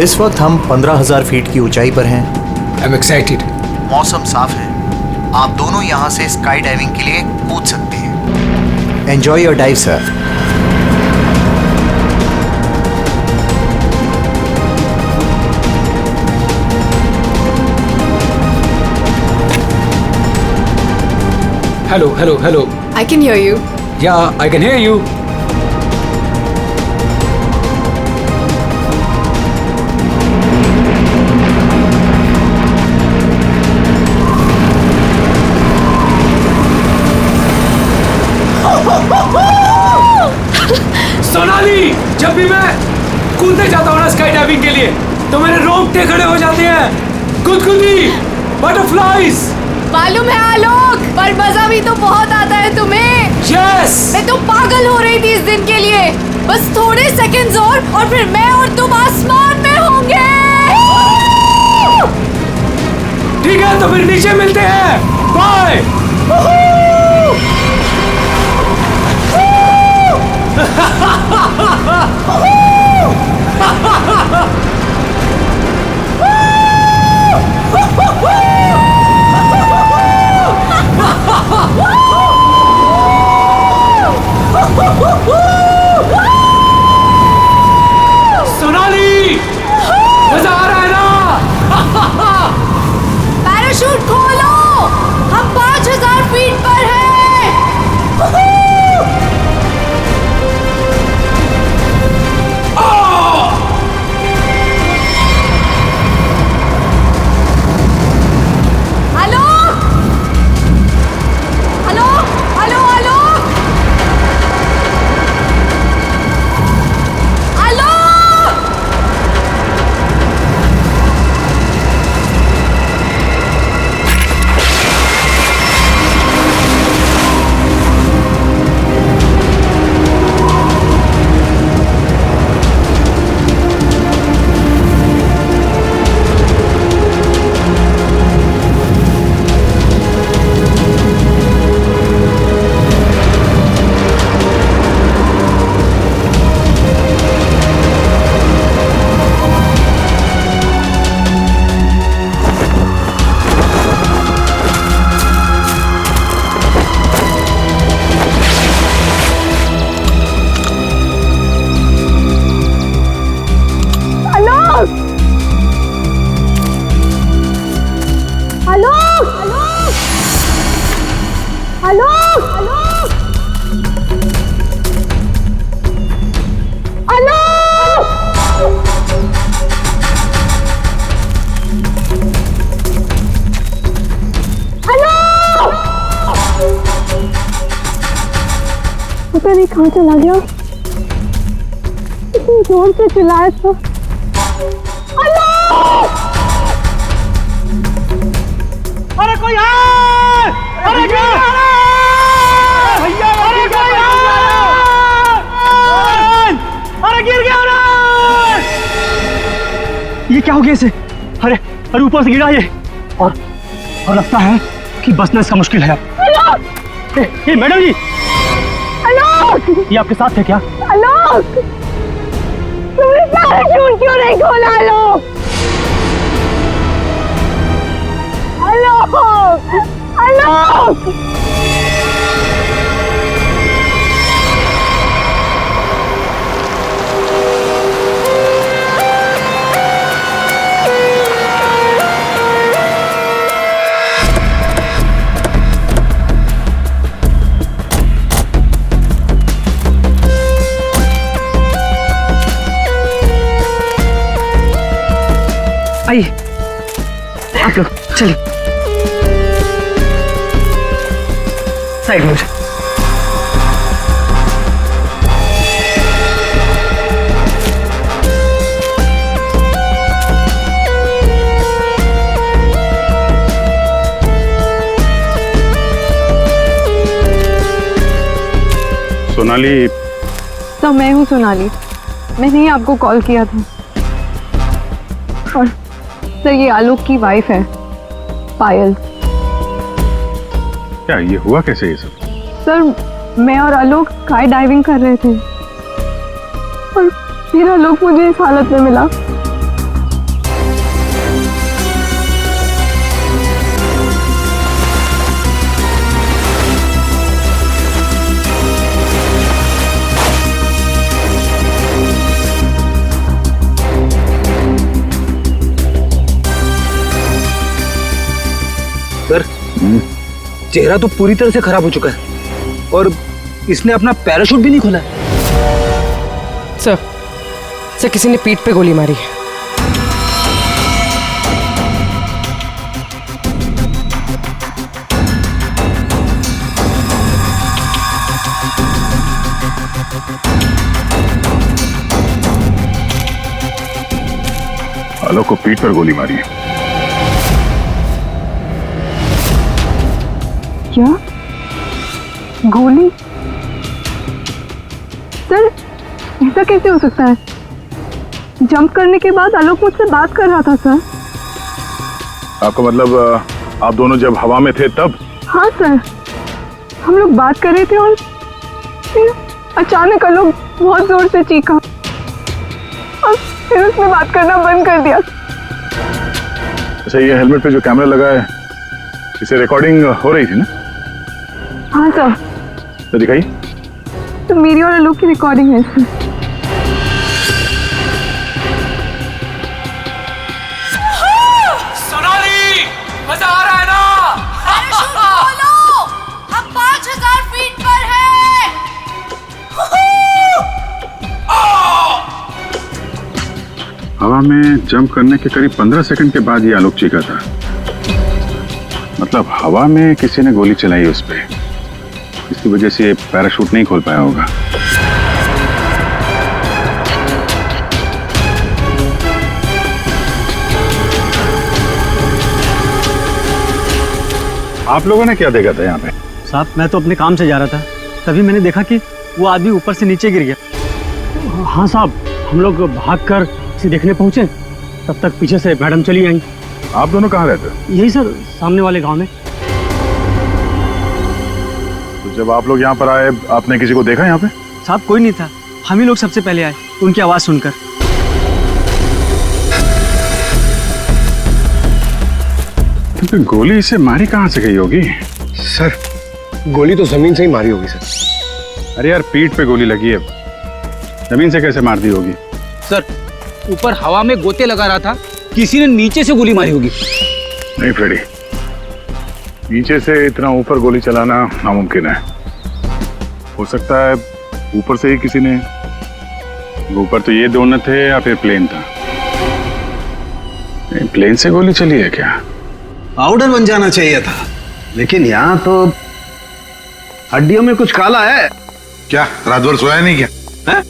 इस वक्त हम 15,000 फीट की ऊंचाई पर हैं। I'm excited. मौसम साफ है, आप दोनों यहाँ से स्काई डाइविंग के लिए कूद सकते हैं। Enjoy your dive sir. Hello. I can hear you. Yeah, I can hear you. Sonali, जब भी मैं कूदने जाता हूँ ना स्काई डाइविंग के लिए तो मेरे रोंगटे खड़े हो जाते हैं। गुदगुदी, बटरफ्लाइज। मालूम है आलोक, पर मजा भी तो बहुत आता है तुम्हें। यस। मैं तो पागल हो रही थी इस दिन के लिए। बस थोड़े सेकंड्स और फिर मैं और तुम आसमान में होंगे। ठीक है, तो फिर नीचे मिलते हैं। बाय। सोनाली, मजा आ रहा है ना? पैराशूट खोलो, हम 5,000 फीट पर हैं। पता नहीं कहाँ चला गया। इतनी जोर से चिल्लाया था। अरे कोई है! अरे क्या? भैया, अरे कोई है! अरे गिर गया ना! ये क्या हो गया इसे? अरे ऊपर से गिरा ये और लगता है कि बचना इसका मुश्किल है। ये मैडम जी, ये आपके साथ है क्या? आलोक, तुमने पैराशूट क्यों नहीं खोला? आलोक! आइए आप लोग चलिए साइड में। सोनाली। तो मैं हूँ सोनाली, मैंने ही आपको कॉल किया था। और सर ये आलोक की वाइफ है पायल। क्या ये हुआ कैसे ये सब? सर मैं और आलोक स्काई डाइविंग कर रहे थे और फिर आलोक मुझे इस हालत में मिला। सर, चेहरा तो पूरी तरह से खराब हो चुका है और इसने अपना पैराशूट भी नहीं खोला है। सर किसी ने पीठ पे गोली मारी है। आलोक को पीठ पर गोली मारी है। क्या? गोली? सर, ऐसा कैसे हो सकता है? जंप करने के बाद आलोक मुझसे बात कर रहा था सर। आपका मतलब आप दोनों जब हवा में थे तब? हाँ सर, हम लोग बात कर रहे थे और फिर अचानक आलोक बहुत जोर से चीखा और फिर उसने बात करना बंद कर दिया। अच्छा, ये हेलमेट पे जो कैमरा लगा है, इसे रिकॉर्डिंग हो रही थी ना? हाँ सर। तो दिखाइए। तो मेरी और आलोक की रिकॉर्डिंग है सर। सोनाली, मजा आ रहा है ना? पैराशूट खोलो, हम 5000 फीट पर हैं। हवा में जंप करने के करीब 15 सेकंड के बाद ये आलोक चीखा था। मतलब हवा में किसी ने गोली चलाई उस पे, इसकी वजह से ये पैराशूट नहीं खोल पाया होगा। आप लोगों ने क्या देखा था यहाँ पे? साहब, मैं तो अपने काम से जा रहा था, तभी मैंने देखा कि वो आदमी ऊपर से नीचे गिर गया। हाँ साहब, हम लोग भागकर इसे देखने पहुंचे, तब तक पीछे से मैडम चली आई। आप दोनों कहाँ रहते? यही सर, सामने वाले गांव में। तो जब आप लोग यहाँ पर आए, आपने किसी को देखा यहाँ पे? साहब, कोई नहीं था, हम ही लोग सबसे पहले आए उनकी आवाज सुनकर। तो गोली इसे मारी कहाँ से गई होगी? सर, गोली तो जमीन से ही मारी होगी सर। अरे यार, पीठ पे गोली लगी है, जमीन से कैसे मार दी होगी? सर, ऊपर हवा में गोते लगा रहा था, किसी ने नीचे से गोली मारी होगी। नहीं फ्रेडी, नीचे से इतना ऊपर गोली चलाना नामुमकिन है। हो सकता है ऊपर से ही किसी ने, ऊपर तो ये दोनों थे या फिर प्लेन था। नहीं, प्लेन से गोली चली है क्या? पाउडर बन जाना चाहिए था, लेकिन यहाँ तो हड्डियों में कुछ काला है। क्या रात भर सोया नहीं क्या? है?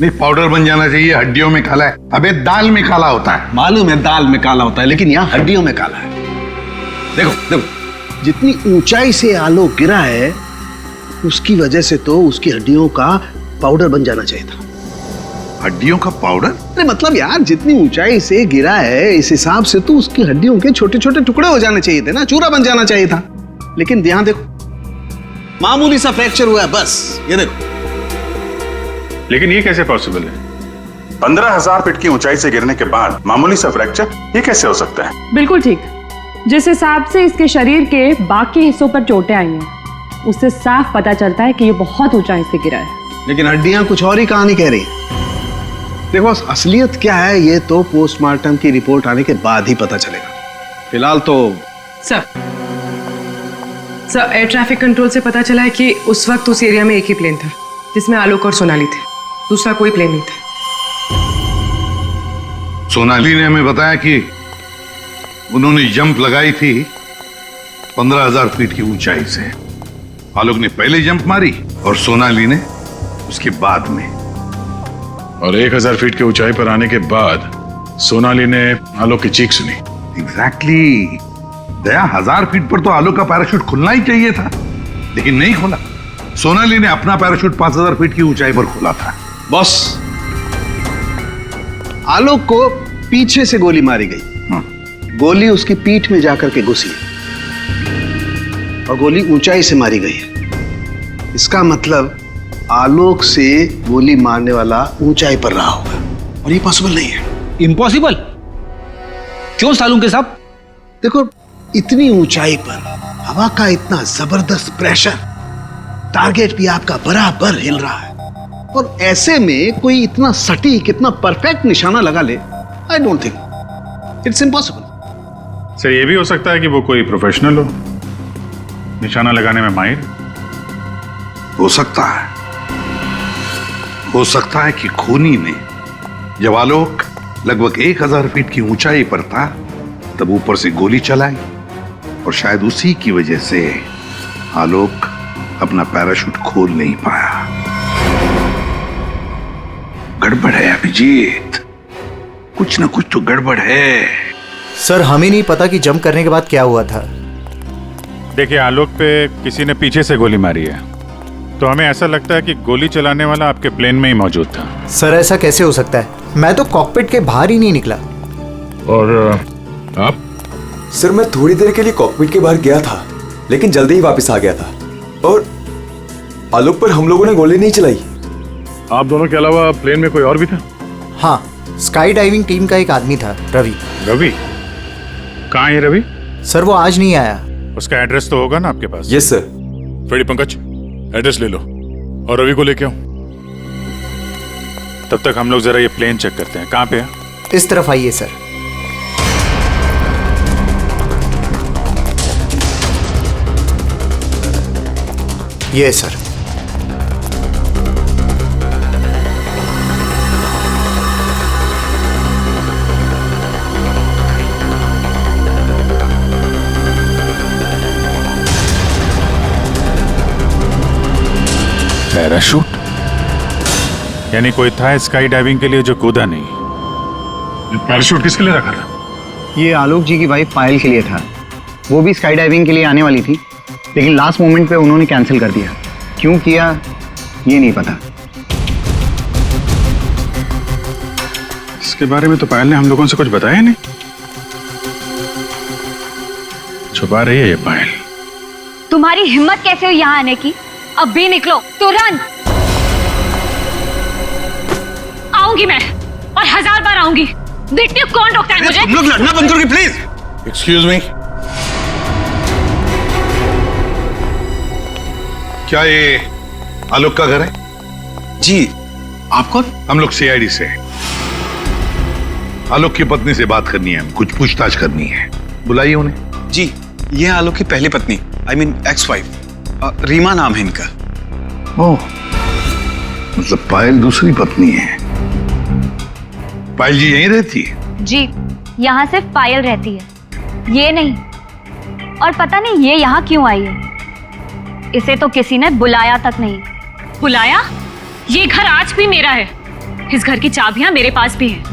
नहीं, पाउडर बन जाना चाहिए, हड्डियों में काला है। अबे दाल में काला होता है। मालूम है दाल में काला होता है, लेकिन यहाँ हड्डियों में काला है। देखो देखो, जितनी ऊंचाई से आलोक गिरा है, उसकी वजह से तो उसकी हड्डियों का पाउडर बन जाना चाहिए था। हड्डियों का पाउडर? अरे मतलब यार, जितनी ऊंचाई से गिरा है, इस हिसाब से तो उसकी हड्डियों के छोटे छोटे टुकड़े हो जाने चाहिए थे ना, चूरा बन जाना चाहिए था। लेकिन यहाँ देखो, मामूली सा फ्रैक्चर हुआ है बस, ये देखो। लेकिन ये कैसे पॉसिबल है? 15,000 फीट की ऊंचाई से गिरने के बाद मामूली सा फ्रैक्चर, ये कैसे हो सकता है? बिल्कुल ठीक। जिस हिसाब से इसके शरीर के बाकी हिस्सों पर चोटें आई हैं, उससे साफ पता चलता है कि ये बहुत ऊंचाई से गिरा है। लेकिन हड्डियां कुछ और ही कहानी कह रही हैं। देखो, असलियत क्या है ये तो पोस्टमार्टम की रिपोर्ट आने के बाद ही पता चलेगा। फिलहाल तो सर, एयर ट्रैफिक कंट्रोल से पता चला है कि उस वक्त उस एरिया में एक ही प्लेन था, जिसमें आलोक और सोनाली थे। दूसरा कोई प्लेन नहीं था। सोनाली ने हमें बताया कि उन्होंने जंप लगाई थी 15,000 फीट की ऊंचाई से। आलोक ने पहले जंप मारी और सोनाली ने उसके बाद में। और 1,000 फीट की ऊंचाई पर आने के बाद सोनाली ने आलोक की चीख सुनी। एग्जैक्टली। दया, 1000 फीट पर तो आलोक का पैराशूट खुलना ही चाहिए था, लेकिन नहीं खोला। सोनाली ने अपना पैराशूट 5000 फीट की ऊंचाई पर खोला था। बॉस, आलोक को पीछे से गोली मारी गई। गोली उसकी पीठ में जाकर के घुसी और गोली ऊंचाई से मारी गई है। इसका मतलब आलोक से गोली मारने वाला ऊंचाई पर रहा होगा, और ये पॉसिबल नहीं है। इम्पॉसिबल? क्यों सालून के साहब? देखो, इतनी ऊंचाई पर हवा का इतना जबरदस्त प्रेशर, टारगेट भी आपका बराबर हिल रहा है, और ऐसे में कोई इतना सटीक, इतना परफेक्ट निशाना लगा ले, I don't think, it's impossible. Sir, ये भी हो सकता है कि वो कोई प्रोफेशनल हो, निशाना लगाने में माहिर? हो सकता है कि खूनी ने जब आलोक लगभग 1000 फीट की ऊंचाई पर था तब ऊपर से गोली चलाई और शायद उसी की वजह से आलोक अपना पैराशूट खोल नहीं पाया। गड़बड़ है अभिजीत, कुछ ना कुछ तो गड़बड़ है। सर हमें नहीं पता कि जंप करने के बाद क्या हुआ था। देखिए, आलोक पे किसी ने पीछे से गोली मारी है, तो हमें ऐसा लगता है कि गोली चलाने वाला आपके प्लेन में ही मौजूद था। सर ऐसा कैसे हो सकता है? मैं तो कॉकपिट के बाहर ही नहीं निकला। और आप? सर मैं थोड़ी देर के लिए कॉकपिट के बाहर गया था, लेकिन जल्दी ही वापस आ गया था और आलोक पर हम लोगों ने गोली नहीं चलाई। आप दोनों के अलावा प्लेन में कोई और भी था? हाँ, स्काई डाइविंग टीम का एक आदमी था, रवि। रवि? कहाँ है रवि? सर वो आज नहीं आया। उसका एड्रेस तो होगा ना आपके पास? Yes sir. Freddy, Pankaj address ले लो और रवि को लेके आओ। तब तक हम लोग जरा ये प्लेन चेक करते हैं। कहाँ पे है? इस तरफ आइए सर। ये सर। पैराशूट? यानी कोई था स्काई डाइविंग के लिए जो कूदा नहीं। पैराशूट किसके लिए रखा था? ये आलोक जी की वाइफ पायल के लिए था। वो भी स्काई डाइविंग के लिए आने वाली थी, लेकिन लास्ट मोमेंट पे उन्होंने कैंसिल कर दिया। क्यों किया ये नहीं पता। इसके बारे में तो पायल ने हम लोगों से कुछ बताया नहीं। छुपा रही है ये पायल। तुम्हारी हिम्मत कैसे हुई यहाँ आने की? अब भी निकलो तुरंत। आऊंगी मैं और 1000 बार आऊंगी। देखती हूँ कौन रोकता है मुझे। तुम लोग लड़ना बंद करोगे प्लीज? एक्सक्यूज मी, क्या ये आलोक का घर है? जी। आप कौन? हम लोग सीआईडी से हैं। आलोक की पत्नी से बात करनी है, कुछ पूछताछ करनी है। बुलाइए उन्हें। जी, ये है आलोक की पहली पत्नी, I mean ex wife, Reema नाम है इनका। ओह, मतलब पायल दूसरी पत्नी है। पायल जी यहीं रहती है? जी, यहाँ सिर्फ पायल रहती है, ये नहीं। और पता नहीं ये यहाँ क्यों आई है। इसे तो किसी ने बुलाया तक नहीं। बुलाया? ये घर आज भी मेरा है। इस घर की चाबियां मेरे पास भी हैं।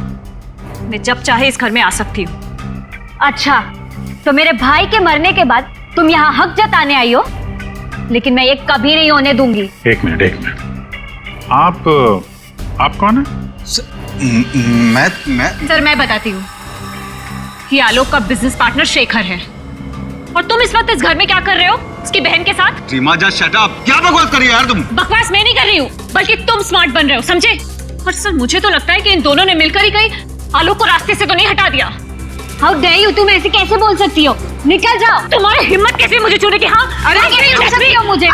मैं जब चाहे इस घर में आ सकती हूँ। अच्छा, तो मेरे भाई के मरने के बाद तुम यहाँ हक जताने आई हो, लेकिन मैं ये कभी नहीं होने दूंगी। एक मिनट। आप कौन है? मैं सर मैं बताती हूँ। ये आलोक का बिजनेस पार्टनर शेखर है। और तुम इस वक्त इस घर में क्या कर रहे हो उसकी बहन के साथ? Reema just shut up. क्या बकवास कर रही हो यार तुम? बकवास मैं नहीं कर रही हूँ, बल्कि तुम स्मार्ट बन रहे हो, समझे? और सर मुझे तो लगता है कि इन दोनों ने मिलकर ही कहीं आलोक को रास्ते से तो नहीं हटा दिया। हाउ डेयर यू, तुम ऐसे कैसे बोल सकती हो? निकल जाओ। तुम्हारी हिम्मत कैसे मुझे छूने की? हाँ, अरे कैसे छू सकती हो मुझे?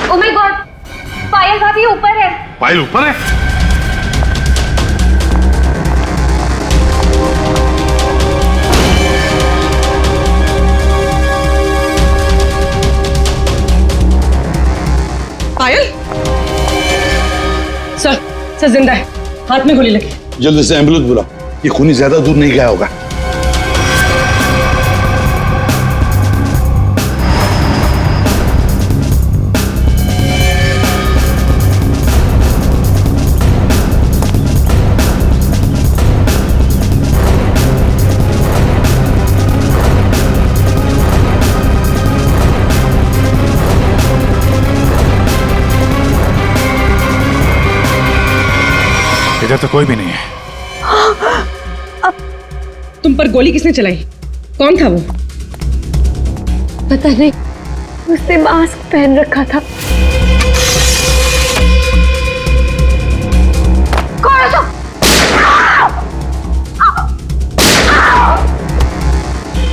ओह माय गॉड, पायल भाभी ऊपर है। पायल ऊपर है? पायल? सर जिंदा है, हाथ में गोली लगी। जल्दी से एम्बुलेंस बुलाओ, ये खूनी ज्यादा दूर नहीं गया होगा। इधर तो कोई भी नहीं है। तुम पर गोली किसने चलाई? कौन था वो? पता नहीं, उसने मास्क पहन रखा था। कौन है?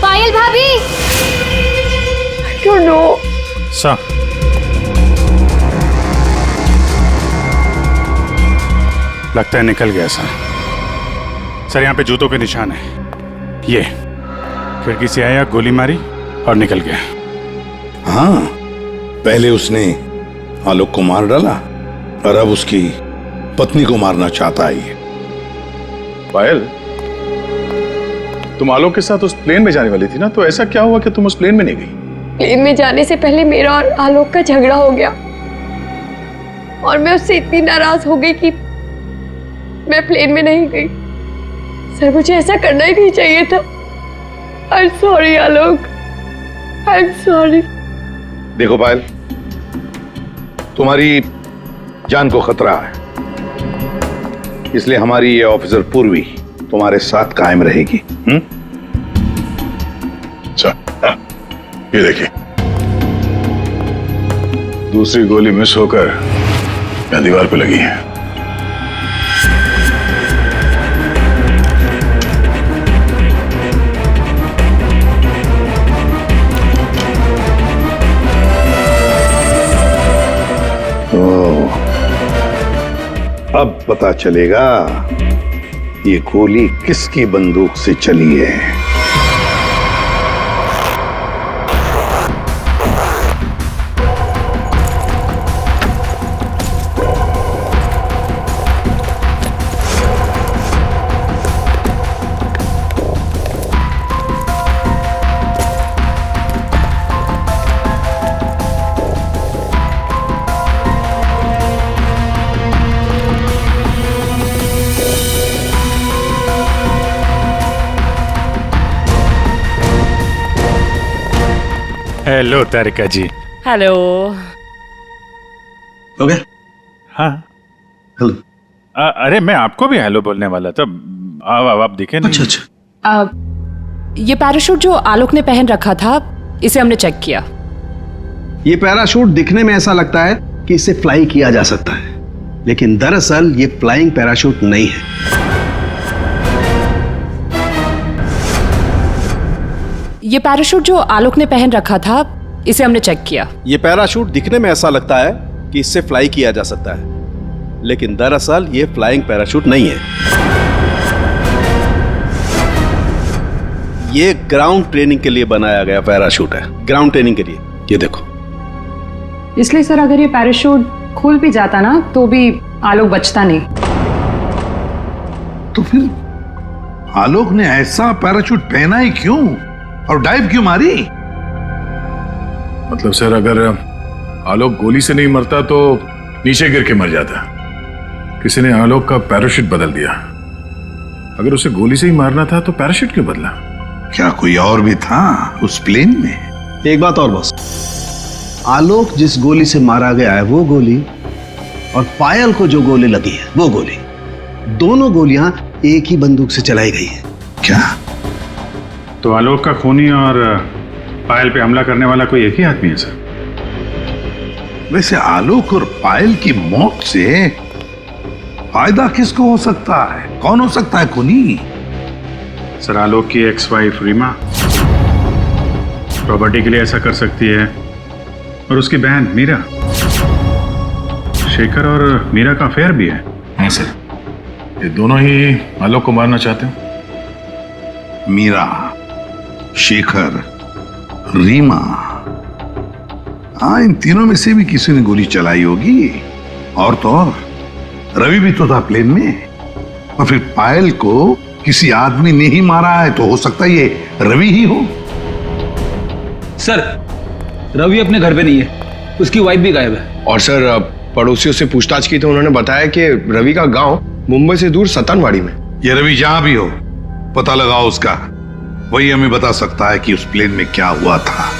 पायल भाभी। I don't know. सर, लगता है निकल गया सर। सर यहाँ पे जूतों के निशान है। ये खिड़की से आया, गोली मारी और निकल गया। हाँ, पहले उसने आलोक को मार डाला और अब उसकी पत्नी को मारना चाहता है। पायल, तुम आलोक के साथ उस प्लेन में जाने वाली थी ना, तो ऐसा क्या हुआ कि तुम उस प्लेन में नहीं गई? प्लेन में जाने से पहले मेरा और आलोक का झगड़ा हो गया और मैं उससे इतनी नाराज हो गई कि मैं प्लेन में नहीं गई। सर, मुझे ऐसा करना ही नहीं चाहिए था। I am sorry Alok, I am sorry. देखो पायल, तुम्हारी जान को खतरा है, इसलिए हमारी ये ऑफिसर पूर्वी तुम्हारे साथ कायम रहेगी। अच्छा, ये देखिए, दूसरी गोली मिस होकर यहाँ दीवार पे लगी है। अब पता चलेगा ये गोली किसकी बंदूक से चली है। हेलो तारिका जी। हेलो। हो गया? हाँ। हेलो। अरे मैं आपको भी हेलो बोलने वाला था। आप दिखे नहीं। अच्छा। ये पैराशूट जो आलोक ने पहन रखा था, इसे हमने चेक किया। ये पैराशूट दिखने में ऐसा लगता है कि इसे फ्लाई किया जा सकता है, लेकिन दरअसल ये फ्लाइंग पैराशूट नहीं है। ये पैराशूट जो आलोक ने पहन रखा था, इसे हमने चेक किया। ये पैराशूट दिखने में ऐसा लगता है कि इससे फ्लाई किया जा सकता है, लेकिन दरअसल ये फ्लाइंग पैराशूट नहीं है। ये ग्राउंड ट्रेनिंग के लिए बनाया गया पैराशूट है, ग्राउंड ट्रेनिंग के लिए। ये देखो। इसलिए सर, अगर ये पैराशूट खुल भी जाता ना, तो भी आलोक बचता नहीं। तो फिर आलोक ने ऐसा पैराशूट पहना ही क्यों और डाइव क्यों मारी? मतलब सर, अगर आलोक गोली से नहीं मरता तो नीचे गिर के मर जाता। किसी ने आलोक का पैराशूट बदल दिया। अगर उसे गोली से ही मारना था तो पैराशूट क्यों बदला? क्या कोई और भी था उस प्लेन में? एक बात और बस, आलोक जिस गोली से मारा गया है वो गोली और पायल को जो गोली लगी है वो गोली, दोनों गोलियां एक ही बंदूक से चलाई गई है। क्या? तो आलोक का खूनी और पायल पे हमला करने वाला कोई एक ही आदमी है सर? वैसे आलोक और पायल की मौत से फायदा किसको हो सकता है? कौन हो सकता है खूनी? सर, आलोक की एक्स वाइफ रीमा प्रॉपर्टी के लिए ऐसा कर सकती है, और उसकी बहन मीरा। शेखर और मीरा का अफेयर भी है। हाँ सर, ये दोनों ही आलोक को मारना चाहते हैं। मीरा, शेखर, रीमा, हाँ, इन तीनों में से भी किसी ने गोली चलाई होगी। और तो और रवि भी तो था प्लेन में, और फिर पायल को किसी आदमी ने ही मारा है, तो हो सकता है ये रवि ही हो। सर, रवि अपने घर पे नहीं है, उसकी वाइफ भी गायब है। और सर, पड़ोसियों से पूछताछ की तो उन्होंने बताया कि रवि का गांव मुंबई से दूर सतनवाड़ी में। ये रवि जहां भी हो, पता लगाओ उसका, वही हमें बता सकता है कि उस प्लेन में क्या हुआ था।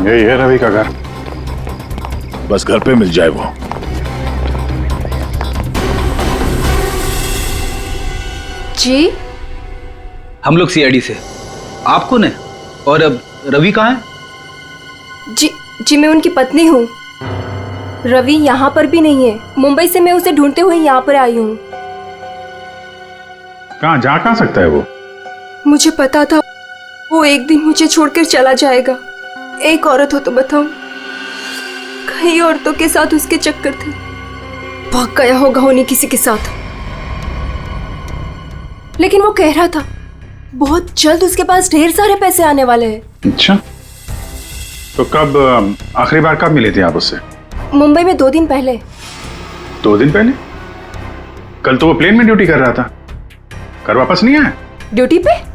यही है रवि का घर, बस घर पे मिल जाए वो। जी, हम लोग सीआईडी से। आप कौन है और अब रवि कहाँ है? जी मैं उनकी पत्नी हूँ। रवि यहाँ पर भी नहीं है। मुंबई से मैं उसे ढूंढते हुए यहाँ पर आई हूँ। कहाँ जा सकता है वो? मुझे पता था वो एक दिन मुझे छोड़कर चला जाएगा। एक औरत हो तो बताऊं, कई औरतों के साथ उसके चक्कर थे। भाग गया होगा उन्हीं किसी के साथ। लेकिन वो कह रहा था बहुत जल्द उसके पास ढेर सारे पैसे आने वाले हैं। अच्छा, तो कब आखिरी बार कब मिले थे आप उससे? मुंबई में 2 दिन पहले। 2 दिन पहले? कल तो वो प्लेन में ड्यूटी कर रहा था, घर वापस नहीं आया? ड्यूटी पे?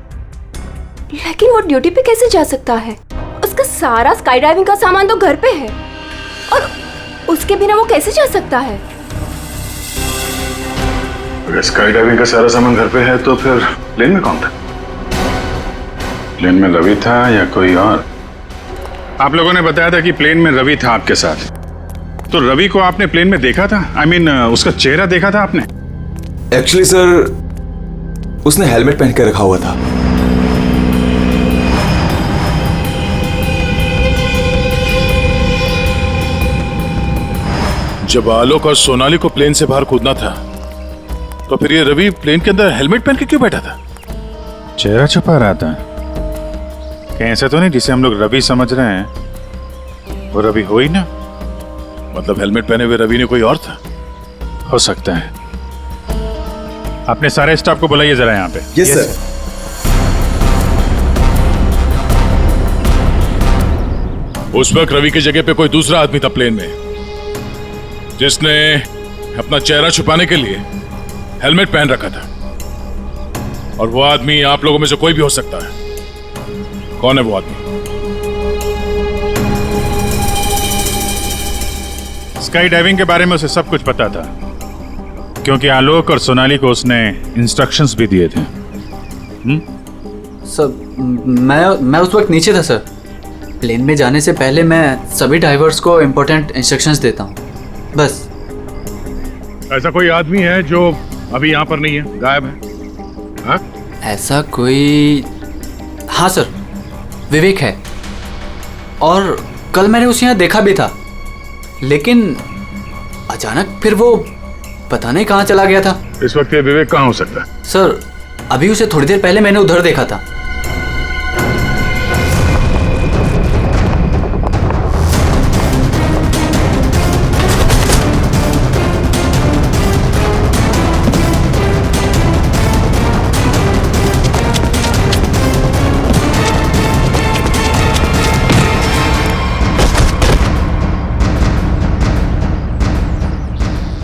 लेकिन वो ड्यूटी पे कैसे जा सकता है? उसका सारा स्काई डाइविंग का सामान तो घर पे है, और उसके बिना वो कैसे जा सकता है? अगर स्काई डाइविंग का सारा सामान घर पे है तो फिर प्लेन में कौन था? प्लेन में रवि था या कोई और? आप लोगों ने बताया था कि प्लेन में रवि था आपके साथ, तो रवि को आपने प्लेन में देखा था? I mean, उसका चेहरा देखा था आपने? एक्चुअली सर, उसने हेलमेट पहन के रखा हुआ था। जब आलोक और सोनाली को प्लेन से बाहर कूदना था, तो फिर ये रवि प्लेन के अंदर हेलमेट पहन के क्यों बैठा था? चेहरा छुपा रहा था कहीं? ऐसा तो नहीं जिसे हम लोग रवि समझ रहे हैं वो रवि हो ही ना? मतलब हेलमेट पहने हुए रवि ने कोई और था? हो सकता है। अपने सारे स्टाफ को बुलाइए जरा यहाँ पे। Yes sir. उस वक्त रवि की जगह पे कोई दूसरा आदमी था प्लेन में, जिसने अपना चेहरा छुपाने के लिए हेलमेट पहन रखा था। और वो आदमी आप लोगों में से कोई भी हो सकता है। कौन है वो आदमी? स्काई डाइविंग के बारे में उसे सब कुछ पता था, क्योंकि आलोक और सोनाली को उसने इंस्ट्रक्शंस भी दिए थे। सर, मैं उस वक्त नीचे था सर। प्लेन में जाने से पहले मैं सभी ड्राइवर्स को इम्पोर्टेंट इंस्ट्रक्शंस देता हूँ, बस। ऐसा कोई आदमी है जो अभी यहाँ पर नहीं है, गायब है? हाँ? ऐसा कोई? हाँ सर, विवेक है। और कल मैंने उसे यहाँ देखा भी था, लेकिन अचानक फिर वो पता नहीं कहाँ चला गया था। इस वक्त ये विवेक कहाँ हो सकता है? सर, अभी उसे थोड़ी देर पहले मैंने उधर देखा था।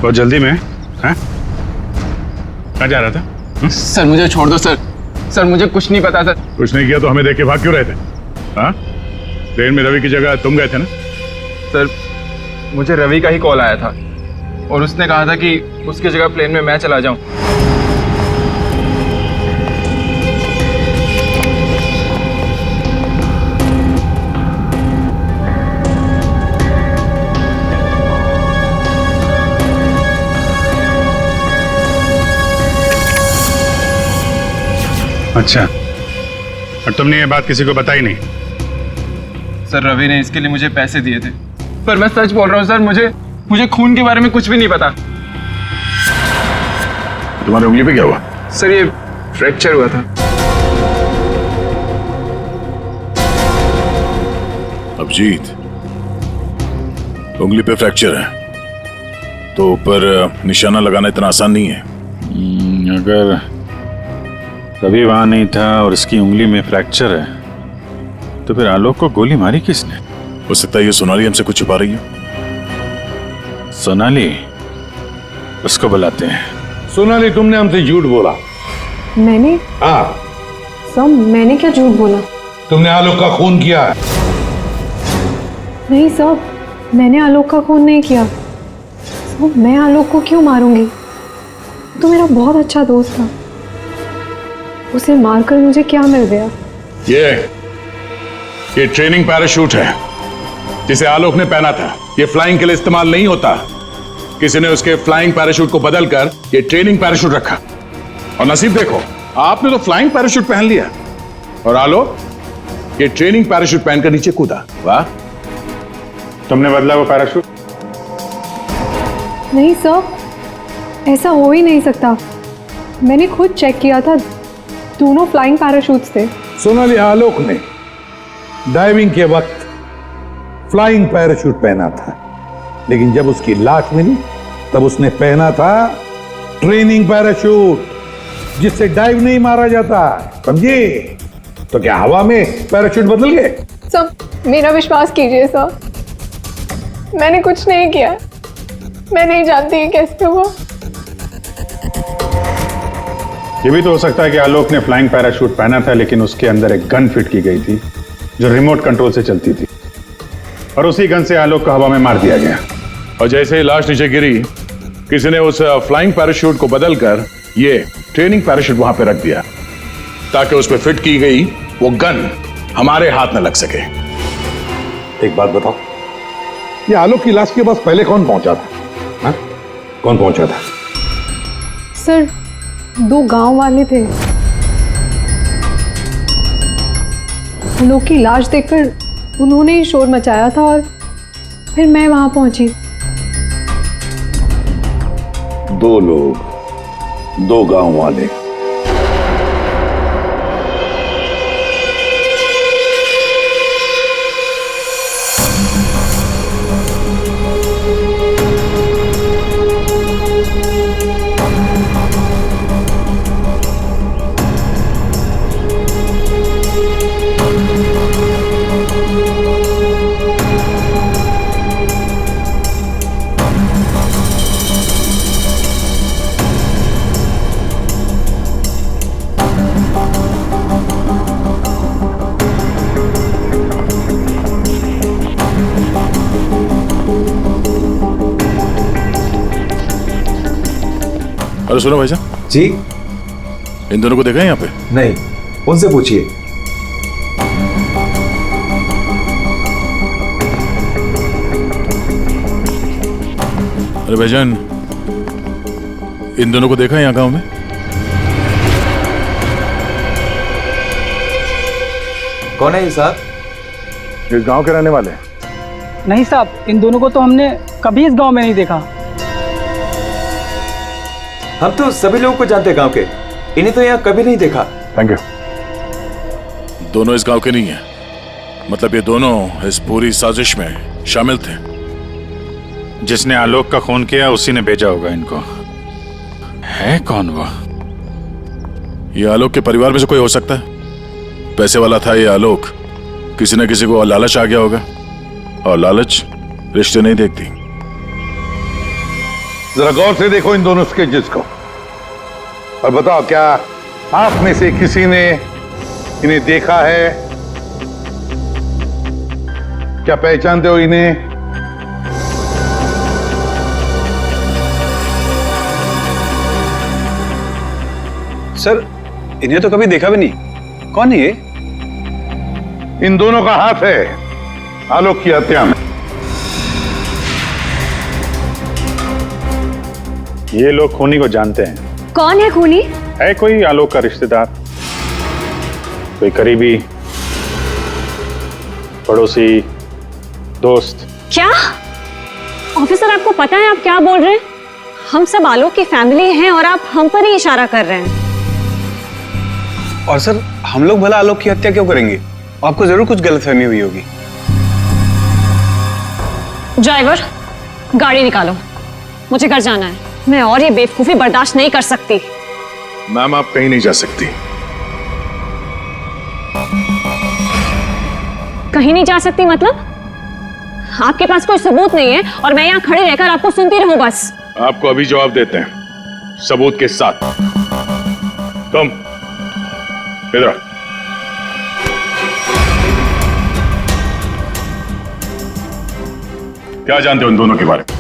बहुत जल्दी में? हैं? कहाँ जा रहा था? सर मुझे छोड़ दो सर। सर मुझे कुछ नहीं पता सर। कुछ नहीं किया तो हमें देख के भाग क्यों रहे थे? हाँ? प्लेन में रवि की जगह तुम गए थे ना? सर मुझे रवि का ही कॉल आया था और उसने कहा था कि उसकी जगह प्लेन में मैं चला जाऊं। अच्छा, और तुमने ये बात किसी को बताई नहीं? सर रवि ने इसके लिए मुझे पैसे दिए थे, पर मैं सच बोल रहा हूँ सर, मुझे खून के बारे में कुछ भी नहीं पता। तुम्हारी उंगली पे क्या हुआ? सर ये फ्रैक्चर हुआ था। अभिजीत, उंगली पे फ्रैक्चर है तो ऊपर निशाना लगाना इतना आसान नहीं है। अगर रवि वहां नहीं था और इसकी उंगली में फ्रैक्चर है, तो फिर आलोक को गोली मारी किसने? हो सकता है ये सोनाली हमसे कुछ छुपा रही है। सोनाली? उसको बुलाते हैं। सोनाली, तुमने हमसे झूठ बोला। मैंने? हाँ। सब मैंने क्या झूठ बोला? तुमने आलोक का खून किया है। नहीं सब, मैंने आलोक का खून नहीं किया। सब, मैं आलोक को क्यों मारूंगी? तो मेरा बहुत अच्छा दोस्त था, उसे मारकर मुझे क्या मिल गया? ये ट्रेनिंग पैराशूट है जिसे आलोक ने पहना था। ये फ्लाइंग के लिए इस्तेमाल नहीं होता। किसी ने उसके फ्लाइंग पैराशूट को बदलकर ये ट्रेनिंग पैराशूट रखा, और नसीब देखो आपने तो फ्लाइंग पैराशूट पहन लिया और आलोक ये ट्रेनिंग पैराशूट पहनकर नीचे कूदा। वाह! तुमने बदला वो पैराशूट? नहीं सर, ऐसा हो ही नहीं सकता। मैंने खुद चेक किया था, दोनों फ्लाइंग पैराशूट्स थे। सोनाली आलोक ने डाइविंग के वक्त फ्लाइंग पैराशूट पहना था, लेकिन जब उसकी लाश मिली तब उसने पहना था ट्रेनिंग पैराशूट, जिससे डाइव नहीं मारा जाता। समझे? तो क्या हवा में पैराशूट बदल गए? सर मेरा विश्वास कीजिए सर, मैंने कुछ नहीं किया, मैं नहीं जानती ये कैसे हुआ। ये भी तो हो सकता है कि आलोक ने फ्लाइंग पैराशूट पहना था, लेकिन उसके अंदर एक गन फिट की गई थी जो रिमोट कंट्रोल से चलती थी, और उसी गन से आलोक को हवा में मार दिया गया। और जैसे ही लाश नीचे गिरी, किसी ने उस फ्लाइंग पैराशूट को बदलकर ये ट्रेनिंग पैराशूट वहां पे रख दिया, ताकि उस पर फिट की गई वो गन हमारे हाथ न लग सके। एक बात बताओ, ये आलोक की लाश के पास पहले कौन पहुंचा था? हा? कौन पहुंचा था? सर 2 गांव वाले थे, आलोक की लाश देखकर उन्होंने ही शोर मचाया था और फिर मैं वहां पहुंची। 2 लोग, 2 गांव वाले। अरे सुनो भाईजान जी, इन दोनों को देखा है यहाँ पे? नहीं, उनसे पूछिए। अरे भाईजान, इन दोनों को देखा है यहाँ गांव में? कौन है ये साहब? इस गांव के रहने वाले? नहीं साहब, इन दोनों को तो हमने कभी इस गांव में नहीं देखा। हम तो सभी लोगों को जानते हैं गांव के, इन्हें तो यहाँ कभी नहीं देखा। Thank you. दोनों इस गांव के नहीं है, मतलब ये दोनों इस पूरी साजिश में शामिल थे। जिसने आलोक का खून किया उसी ने भेजा होगा इनको। है कौन वो? ये आलोक के परिवार में से कोई हो सकता है। पैसे वाला था ये आलोक, किसी न किसी को लालच आ गया होगा, और लालच रिश्ते नहीं देखती। जरा गौर से देखो इन दोनों स्केचेस को और बताओ, क्या आप में से किसी ने इन्हें देखा है? क्या पहचानते हो इन्हें? सर, इन्हें तो कभी देखा भी नहीं। कौन है ये? इन दोनों का हाथ है आलोक की हत्या में। ये लोग खूनी को जानते हैं। कौन है खूनी? है कोई आलोक का रिश्तेदार, कोई करीबी, पड़ोसी, दोस्त। क्या ऑफिसर, आपको पता है आप क्या बोल रहे हैं? हम सब आलोक की फैमिली हैं और आप हम पर ही इशारा कर रहे हैं। और सर, हम लोग भला आलोक की हत्या क्यों करेंगे? आपको जरूर कुछ गलतफहमी हुई होगी। ड्राइवर, गाड़ी निकालो, मुझे घर जाना है। मैं और ये बेवकूफी बर्दाश्त नहीं कर सकती। मैम, आप कहीं नहीं जा सकती। कहीं नहीं जा सकती मतलब? आपके पास कोई सबूत नहीं है और मैं यहाँ खड़े रहकर आपको सुनती रहूं बस? आपको अभी जवाब देते हैं, सबूत के साथ। तुम इधर। क्या जानते हो इन दोनों के बारे में?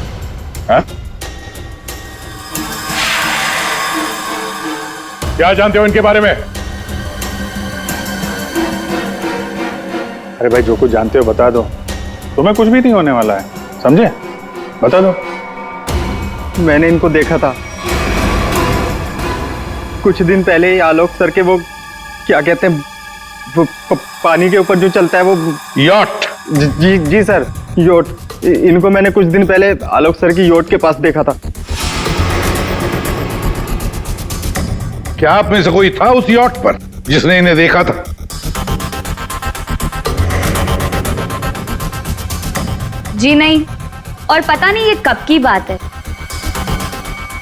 हाँ? क्या जानते हो इनके बारे में? अरे भाई, जो कुछ जानते हो बता दो, तुम्हें कुछ भी नहीं होने वाला है, समझे? बता दो। मैंने इनको देखा था कुछ दिन पहले ही। आलोक सर के वो क्या कहते हैं, वो पानी के ऊपर जो चलता है वो यॉट। जी सर, योट। इनको मैंने कुछ दिन पहले आलोक सर की योट के पास देखा था। क्या आप में से कोई था उस यॉट पर जिसने इन्हें देखा था? जी नहीं, और पता नहीं ये कब की बात है।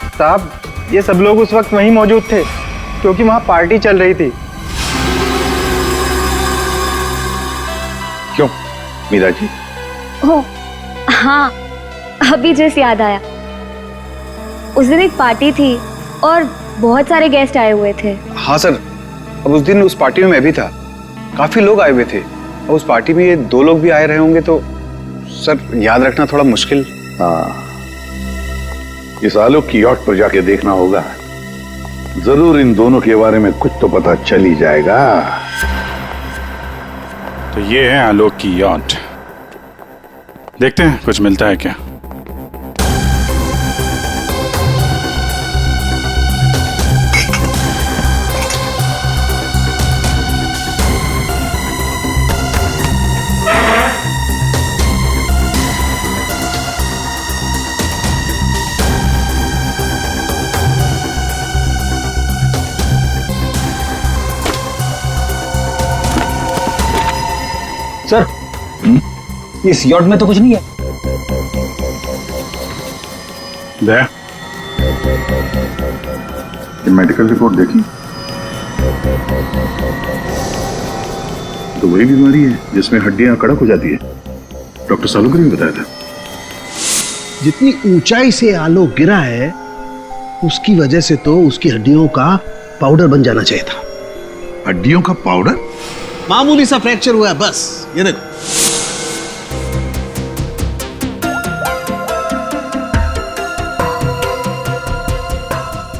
साहब, ये सब लोग उस वक्त वहीं मौजूद थे क्योंकि वहां पार्टी चल रही थी। क्यों मीरा जी? हो हाँ, अभी जस्ट याद आया। उस दिन एक पार्टी थी और बहुत सारे गेस्ट आए हुए थे। हाँ सर, अब उस दिन उस पार्टी में मैं भी था, काफी लोग आए हुए थे और उस पार्टी में ये 2 लोग भी आए रहे होंगे तो सर याद रखना थोड़ा मुश्किल। हाँ, इस आलोक की यॉट पर जाके देखना होगा, जरूर इन दोनों के बारे में कुछ तो पता चल ही जाएगा। तो ये है आलोक की यॉट, देखते हैं कुछ मिलता है क्या। सर, इस यॉट में तो कुछ नहीं है। दया, ये मेडिकल रिपोर्ट देखी तो वही बीमारी है जिसमें हड्डियां कड़क हो जाती है, डॉक्टर सालुकर ने बताया था। जितनी ऊंचाई से आलोक गिरा है उसकी वजह से तो उसकी हड्डियों का पाउडर बन जाना चाहिए था। हड्डियों का पाउडर? मामूली सा फ्रैक्चर हुआ है बस, ये देखो।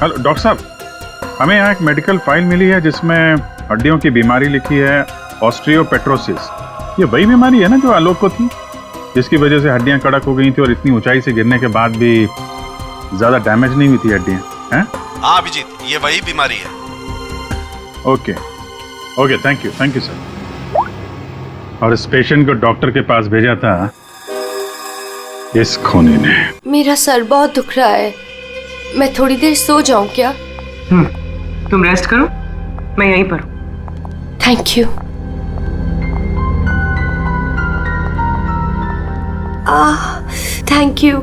हेलो डॉक्टर साहब, हमें यहाँ एक मेडिकल फाइल मिली है जिसमें हड्डियों की बीमारी लिखी है, ऑस्टियोपेट्रोसिस। ये वही बीमारी है ना जो आलोक को थी, जिसकी वजह से हड्डियां कड़क हो गई थी और इतनी ऊंचाई से गिरने के बाद भी ज्यादा डैमेज नहीं हुई थी हड्डियां, हैं? हाँ अभिजीत, ये वही बीमारी है। Okay okay, thank you sir. और इस पेशेंट को डॉक्टर के पास भेजा था इस खूनी ने। मेरा सर बहुत दुख रहा है, मैं थोड़ी देर सो जाऊं क्या? तुम रेस्ट करो, मैं यहीं पर हूं। Thank you. Thank you.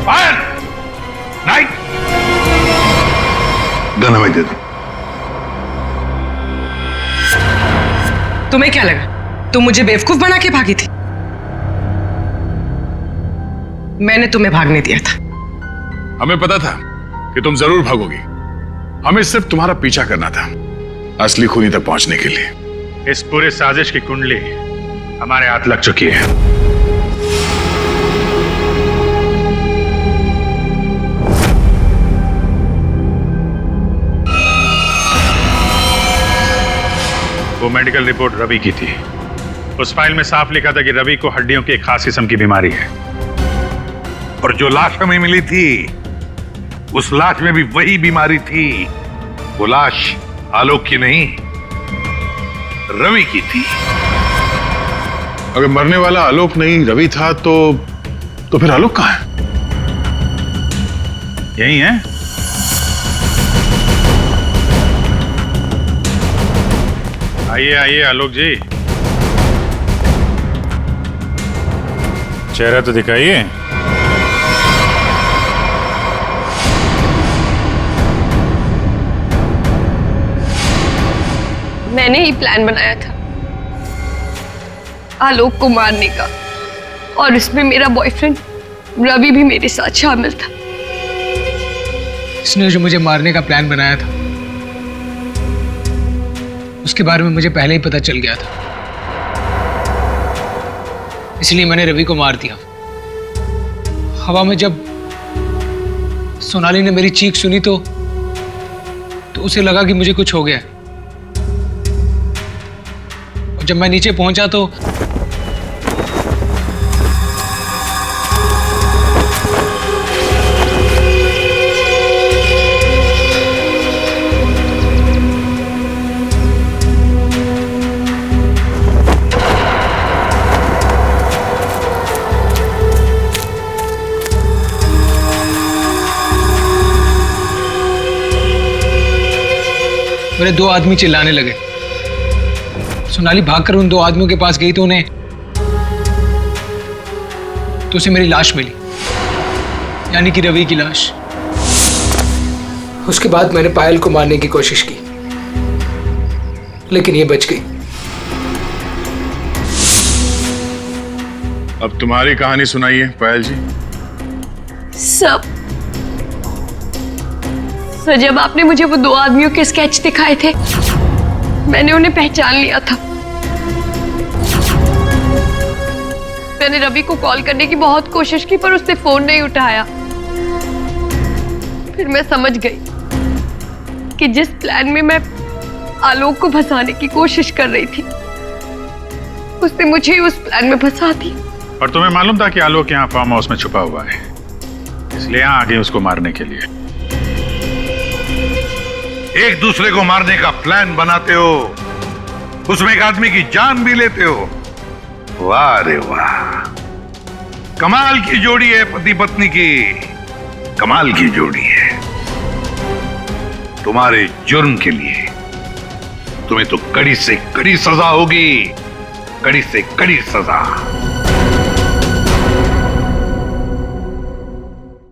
Fire! Night! Gun हमें दे दो। तुम्हें क्या लगा तुम मुझे बेवकूफ बना के भागी थी? मैंने तुम्हें भागने दिया था। हमें पता था कि तुम जरूर भागोगी, हमें सिर्फ तुम्हारा पीछा करना था असली खूनी तक पहुंचने के लिए। इस पूरे साजिश की कुंडली हमारे हाथ लग चुकी है। वो मेडिकल रिपोर्ट रवि की थी। उस फाइल में साफ लिखा था कि रवि को हड्डियों की एक खास किस्म की बीमारी है। और जो लाश हमें मिली थी, उस लाश में भी वही बीमारी थी। वो लाश आलोक की नहीं, रवि की थी। अगर मरने वाला आलोक नहीं रवि था तो फिर आलोक कहाँ है? यही है। आइए आइए आलोक जी, चेहरा तो दिखाइए। मैंने ही प्लान बनाया था आलोक को मारने का, और इसमें मेरा बॉयफ्रेंड रवि भी मेरे साथ शामिल था। इसने जो मुझे मारने का प्लान बनाया था, उसके बारे में मुझे पहले ही पता चल गया था, इसलिए मैंने रवि को मार दिया। हवा में जब सोनाली ने मेरी चीख सुनी तो उसे लगा कि मुझे कुछ हो गया। और जब मैं नीचे पहुंचा तो मेरे दो आदमी चिल्लाने लगे। सोनाली भागकर उन दो आदमियों के पास गई तो उसे मेरी लाश मिली, यानी कि रवि की लाश। उसके बाद मैंने पायल को मारने की कोशिश की, लेकिन ये बच गई। अब तुम्हारी कहानी सुनाइए पायल जी। सब तो जब आपने मुझे वो दो आदमियों के स्केच दिखाए थे, मैंने उन्हें पहचान लिया था। मैंने रवि को कॉल करने की बहुत कोशिश की, पर उसने फोन नहीं उठाया। फिर मैं समझ गई कि जिस प्लान में मैं आलोक को फंसाने की कोशिश कर रही थी, उसने मुझे उस प्लान में फंसा दिया। और तुम्हें मालूम था कि आलोक यहाँ फार्म हाउस में छुपा हुआ है, इसलिए यहाँ आ गए उसको मारने के लिए। एक दूसरे को मारने का प्लान बनाते हो, उसमें एक आदमी की जान भी लेते हो। वाह रे वाह, कमाल की जोड़ी है पति पत्नी की, कमाल की जोड़ी है। तुम्हारे जुर्म के लिए तुम्हें तो कड़ी से कड़ी सजा होगी, कड़ी से कड़ी सजा।